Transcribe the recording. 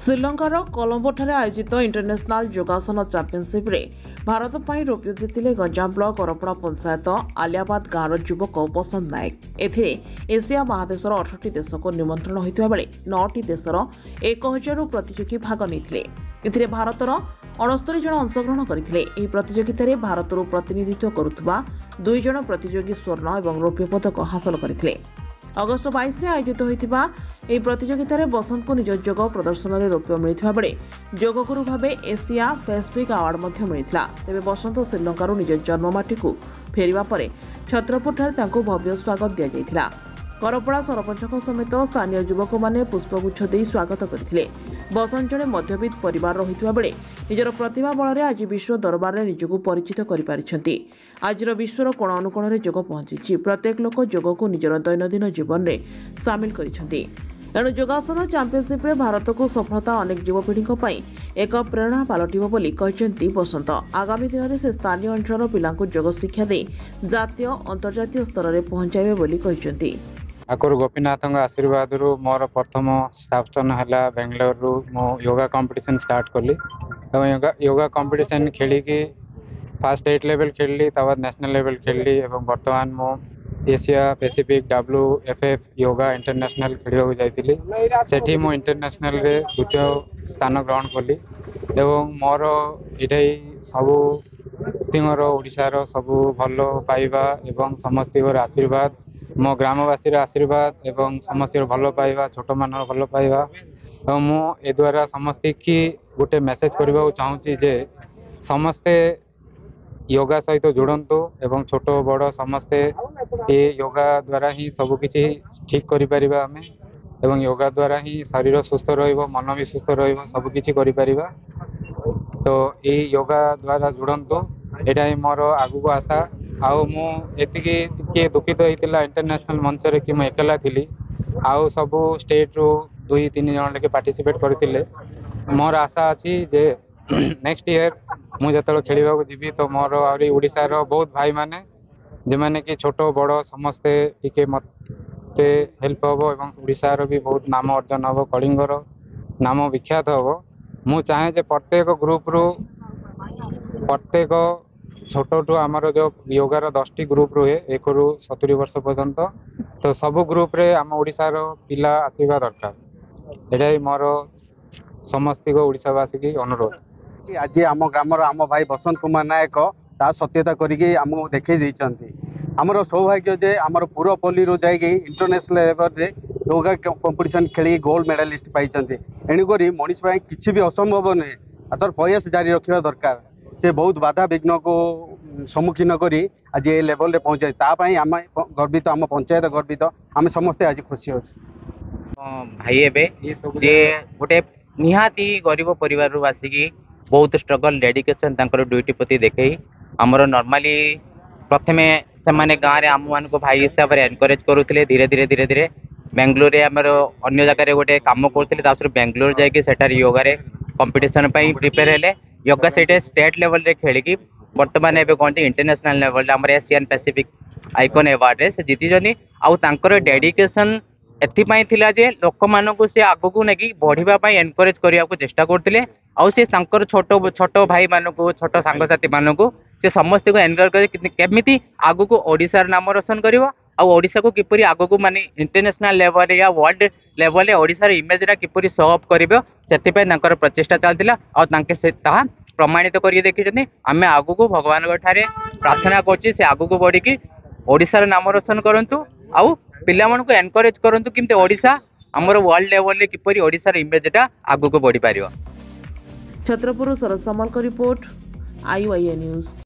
ଶ୍ରୀଲଙ୍କାର କଲମ୍ବୋଠାରେ ଆୟୋଜିତ ଇଣ୍ଟରନ୍ୟାସନାଲ ଯୋଗାସନ ଚାମ୍ପିୟନସିପ୍ରେ ଭାରତ ପାଇଁ ରୌପ୍ୟ ଜିତିଲେ ଗଞ୍ଜାମ ବ୍ଲକ ଅରପଡ଼ା ପଞ୍ଚାୟତ ଆଲିଆବାଦ ଗାଁର ଯୁବକ ବସନ୍ତ ନାୟକ। ଏଥିରେ ଏସିଆ ମହାଦେଶର 18ଟି ଦେଶକୁ ନିମନ୍ତ୍ରଣ ହୋଇଥିବା ବେଳେ 9ଟି ଦେଶର 1000ରୁ ପ୍ରତିଯୋଗୀ ଭାଗ ନେଇଥିଲେ। ଏଥିରେ ଭାରତର 69 ଜଣ ଅଂଶଗ୍ରହଣ କରିଥିଲେ। ଏହି ପ୍ରତିଯୋଗିତାରେ ଭାରତରୁ ପ୍ରତିନିଧିତ୍ୱ କରୁଥିବା 2 ଜଣ ପ୍ରତିଯୋଗୀ ସ୍ୱର୍ଣ୍ଣ ଏବଂ ରୌପ୍ୟ ପଦକ ହାସଲ କରିଥିଲେ। ଅଗଷ୍ଟ 22ରେ ଆୟୋଜିତ ହୋଇଥିବା ଏହି ପ୍ରତିଯୋଗିତାରେ ବସନ୍ତଙ୍କୁ ନିଜ ଯୋଗ ପ୍ରଦର୍ଶନରେ ରୌପ୍ୟ ମିଳିଥିବା ବେଳେ ଯୋଗଗୁରୁ ଭାବେ ଏସିଆ ଫେସ୍ବୁକ୍ ଆୱାର୍ଡ ମଧ୍ୟ ମିଳିଥିଲା। ତେବେ ବସନ୍ତ ଶ୍ରୀଲଙ୍କାରୁ ନିଜ ଜନ୍ମମାଟିକୁ ଫେରିବା ପରେ ଛତ୍ରପୁରଠାରେ ତାଙ୍କୁ ଭବ୍ୟ ସ୍ୱାଗତ ଦିଆଯାଇଥିଲା। କରପଡ଼ା ସରପଞ୍ଚଙ୍କ ସମେତ ସ୍ଥାନୀୟ ଯୁବକମାନେ ପୁଷ୍ପଗୁଚ୍ଛ ଦେଇ ସ୍ୱାଗତ କରିଥିଲେ। ବସନ୍ତ ଜଣେ ମଧ୍ୟବିତ୍ତ ପରିବାରର ହୋଇଥିବା ବେଳେ ନିଜର ପ୍ରତିଭା ବଳରେ ଆଜି ବିଶ୍ୱ ଦରବାରରେ ନିଜକୁ ପରିଚିତ କରିପାରିଛନ୍ତି। ଆଜିର ବିଶ୍ୱର କୋଣ ଅନୁକୋଣରେ ଯୋଗ ପହଞ୍ଚିଛି। ପ୍ରତ୍ୟେକ ଲୋକ ଯୋଗକୁ ନିଜର ଦୈନନ୍ଦିନ ଜୀବନରେ ସାମିଲ କରିଛନ୍ତି। ଏଣୁ ଯୋଗାସନ ଚାମ୍ପିୟନସିପ୍ରେ ଭାରତକୁ ସଫଳତା ଅନେକ ଯୁବପିଢ଼ିଙ୍କ ପାଇଁ ଏକ ପ୍ରେରଣା ପାଲଟିବ ବୋଲି କହିଛନ୍ତି ବସନ୍ତ। ଆଗାମୀ ଦିନରେ ସେ ସ୍ଥାନୀୟ ଅଞ୍ଚଳର ପିଲାଙ୍କୁ ଯୋଗ ଶିକ୍ଷା ଦେଇ ଜାତୀୟ ଅନ୍ତର୍ଜାତୀୟ ସ୍ତରରେ ପହଞ୍ଚାଇବେ ବୋଲି କହିଛନ୍ତି। ଆଗରୁ ଗୋପୀନାଥଙ୍କ ଆଶୀର୍ବାଦରୁ ମୋର ପ୍ରଥମ ସ୍ଥାପନ ହେଲା ବେଙ୍ଗଲୋରରୁ ମୁଁ ୟୋଗା କମ୍ପିଟିସନ୍ ଷ୍ଟାର୍ଟ କଲି ଏବଂ ୟୋଗା କମ୍ପିଟିସନ୍ ଖେଳିକି ଫାର୍ଷ୍ଟ 8 ଲେଭେଲ୍ ଖେଳିଲି, ତାପରେ ନ୍ୟାସନାଲ୍ ଲେଭେଲ୍ ଖେଳିଲି ଏବଂ ବର୍ତ୍ତମାନ ମୁଁ Asia Pacific WFF yoga international ଖେଳିବାକୁ ଯାଇଥିଲି। ସେଠି ମୁଁ ଇଣ୍ଟରନ୍ୟାସନାଲ୍ରେ ଦ୍ୱିତୀୟ ସ୍ଥାନ ଗ୍ରହଣ କଲି ଏବଂ ମୋର ଏଇଟା ସବୁ ସମସ୍ତଙ୍କର ଓଡ଼ିଶାର ସବୁ ଭଲ ପାଇବା ଏବଂ ସମସ୍ତଙ୍କର ଆଶୀର୍ବାଦ, ମୋ ଗ୍ରାମବାସୀର ଆଶୀର୍ବାଦ ଏବଂ ସମସ୍ତଙ୍କର ଭଲ ପାଇବା, ଛୋଟମାନଙ୍କର ଭଲ ପାଇବା ଏବଂ ମୁଁ ଏ ଦ୍ୱାରା ସମସ୍ତଙ୍କୁ ଗୋଟେ ମେସେଜ୍ କରିବାକୁ ଚାହୁଁଛି ଯେ ସମସ୍ତେ ୟୋଗା ସହିତ ଯୋଡ଼ନ୍ତୁ ଏବଂ ଛୋଟ ବଡ଼ ସମସ୍ତେ ଏ ୟୋଗା ଦ୍ୱାରା ହିଁ ସବୁକିଛି ଠିକ୍ କରିପାରିବା ଆମେ ଏବଂ ୟୋଗା ଦ୍ୱାରା ହିଁ ଶରୀର ସୁସ୍ଥ ରହିବ, ମନ ବି ସୁସ୍ଥ ରହିବ, ସବୁକିଛି କରିପାରିବା। ତ ଏଇ ୟୋଗା ଦ୍ୱାରା ଯୋଡ଼ନ୍ତୁ, ଏଇଟା ହିଁ ମୋର ଆଗକୁ ଆଶା। ଆଉ ମୁଁ ଏତିକି ଟିକେ ଦୁଃଖିତ ହେଇଥିଲା ଇଣ୍ଟରନ୍ୟାସନାଲ୍ ମଞ୍ଚରେ କି ମୁଁ ଏକଲା ଥିଲି, ଆଉ ସବୁ ଷ୍ଟେଟ୍ରୁ 2-3 ଜଣ ଲେଖେ ପାର୍ଟିସିପେଟ୍ କରିଥିଲେ। ମୋର ଆଶା ଅଛି ଯେ ନେକ୍ସଟ ଇୟର୍ ମୁଁ ଯେତେବେଳେ ଖେଳିବାକୁ ଯିବି ତ ମୋର ଆହୁରି ଓଡ଼ିଶାର ବହୁତ ଭାଇମାନେ ଯେଉଁମାନେ କି ଛୋଟ ବଡ଼ ସମସ୍ତେ ଟିକେ ମୋତେ ହେଲ୍ପ ହେବ ଏବଂ ଓଡ଼ିଶାର ବି ବହୁତ ନାମ ଅର୍ଜନ ହେବ, କଳିଙ୍ଗର ନାମ ବିଖ୍ୟାତ ହେବ। ମୁଁ ଚାହେଁ ଯେ ପ୍ରତ୍ୟେକ ଗ୍ରୁପରୁ ପ୍ରତ୍ୟେକ ଛୋଟଠୁ ଆମର ଯେଉଁ ୟୋଗାର 10ଟି ଗ୍ରୁପ୍ ରୁହେ 1ରୁ 70 ବର୍ଷ ପର୍ଯ୍ୟନ୍ତ, ତ ସବୁ ଗ୍ରୁପ୍ରେ ଆମ ଓଡ଼ିଶାର ପିଲା ଆସିବା ଦରକାର। ଏଇଟା ହିଁ ମୋର ସମସ୍ତଙ୍କ ଓଡ଼ିଶାବାସୀକି ଅନୁରୋଧ। ଆଜି ଆମ ଗ୍ରାମର ଆମ ଭାଇ ବସନ୍ତ କୁମାର ନାୟକ ତା ସତ୍ୟତା କରିକି ଆମକୁ ଦେଖେଇ ଦେଇଛନ୍ତି। ଆମର ସୌଭାଗ୍ୟ ଯେ ଆମର ପୁରପଲ୍ଲୀରୁ ଯାଇକି ଇଣ୍ଟରନ୍ୟାସନାଲ ଲେଭେଲରେ ୟୋଗା କମ୍ପିଟିସନ୍ ଖେଳିକି ଗୋଲ୍ଡ ମେଡାଲିଷ୍ଟ ପାଇଛନ୍ତି। ଏଣୁକରି ମଣିଷ ପାଇଁ କିଛି ବି ଅସମ୍ଭବ ନୁହେଁ, ତାର ପ୍ରୟାସ ଜାରି ରଖିବା ଦରକାର। ସେ ବହୁତ ବାଧା ବିଘ୍ନକୁ ସମ୍ମୁଖୀନ କରି ଆଜି ଏ ଲେଭେଲରେ ପହଞ୍ଚାଇଛି, ତା ପାଇଁ ଆମେ ଗର୍ବିତ, ଆମ ପଞ୍ଚାୟତ ଗର୍ବିତ, ଆମେ ସମସ୍ତେ ଆଜି ଖୁସି ଅଛୁ। ଭାଇ ଏବେ ଯେ ଗୋଟେ ନିହାତି ଗରିବ ପରିବାରରୁ ଆସିକି ବହୁତ ଷ୍ଟ୍ରଗଲ ଡେଡିକେସନ୍ ତାଙ୍କର ଡ୍ୟୁଟି ପ୍ରତି ଦେଖେଇ ଆମର ନର୍ମାଲି ପ୍ରଥମେ ସେମାନେ ଗାଁରେ ଆମମାନଙ୍କୁ ଭାଇ ହିସାବରେ ଏନକରେଜ କରୁଥିଲେ। ଧୀରେ ଧୀରେ ବେଙ୍ଗଲୋରରେ ଆମର ଅନ୍ୟ ଜାଗାରେ ଗୋଟେ କାମ କରୁଥିଲେ, ତାପରେ ବେଙ୍ଗଲୋର ଯାଇକି ସେଠାରେ ୟୋଗାରେ କମ୍ପିଟିସନ୍ ପାଇଁ ପ୍ରିପେୟାର ହେଲେ। ୟୋଗା ସେଇଟା ଷ୍ଟେଟ୍ ଲେଭେଲରେ ଖେଳିକି ବର୍ତ୍ତମାନ ଏବେ କହନ୍ତି ଇଣ୍ଟରନ୍ୟାସନାଲ ଲେଭେଲରେ ଆମର ଏସିଆନ୍ ପାସିଫିକ୍ ଆଇକନ୍ ଆୱାର୍ଡରେ ସେ ଜିତିଛନ୍ତି। ଆଉ ତାଙ୍କର ଡେଡିକେସନ୍ ଏଥିପାଇଁ ଥିଲା ଯେ ଲୋକମାନଙ୍କୁ ସେ ଆଗକୁ ନେଇକି ବଢିବା ପାଇଁ ଏନକରେଜ କରିବାକୁ ଚେଷ୍ଟା କରୁଥିଲେ। ଆଉ ସେ ତାଙ୍କର ଛୋଟ ଭାଇମାନଙ୍କୁ, ଛୋଟ ସାଙ୍ଗସାଥି ମାନଙ୍କୁ ସେ ସମସ୍ତଙ୍କୁ ଏନକରେଜ କରି କେମିତି ଆଗକୁ ଓଡ଼ିଶାର ନାମ ରୋଶନ କରିବ ଆଉ ଓଡ଼ିଶାକୁ କିପରି ଆଗକୁ ମାନେ ଇଣ୍ଟରନ୍ୟାସନାଲ ଲେଭେଲରେ ୟା ୱାର୍ଲଡ ଲେଭେଲରେ ଓଡ଼ିଶାର ଇମେଜଟା କିପରି ଶୋ ଅପ୍ କରିବ, ସେଥିପାଇଁ ତାଙ୍କର ପ୍ରଚେଷ୍ଟା ଚାଲିଥିଲା। ଆଉ ତାଙ୍କେ ସେ ତାହା ପ୍ରମାଣିତ କରିକି ଦେଖିଛନ୍ତି। ଆମେ ଆଗକୁ ଭଗବାନଙ୍କ ଠାରେ ପ୍ରାର୍ଥନା କରୁଛି ସେ ଆଗକୁ ବଢିକି ଓଡ଼ିଶାର ନାମ ରୋଶନ କରନ୍ତୁ ଆଉ ପିଲାମାନଙ୍କୁ ଏନକରେଜ କରନ୍ତୁ କେମିତି ଓଡ଼ିଶା ଆମର ୱାର୍ଲଡ ଲେଭେଲରେ କିପରି ଓଡ଼ିଶାର ଇମେଜଟା ଆଗକୁ ବଢିପାରିବ। ଛତ୍ରପୁର ସରସ ସାମଲଙ୍କ ରିପୋର୍ଟ, IYA ନ୍ୟୁଜ୍।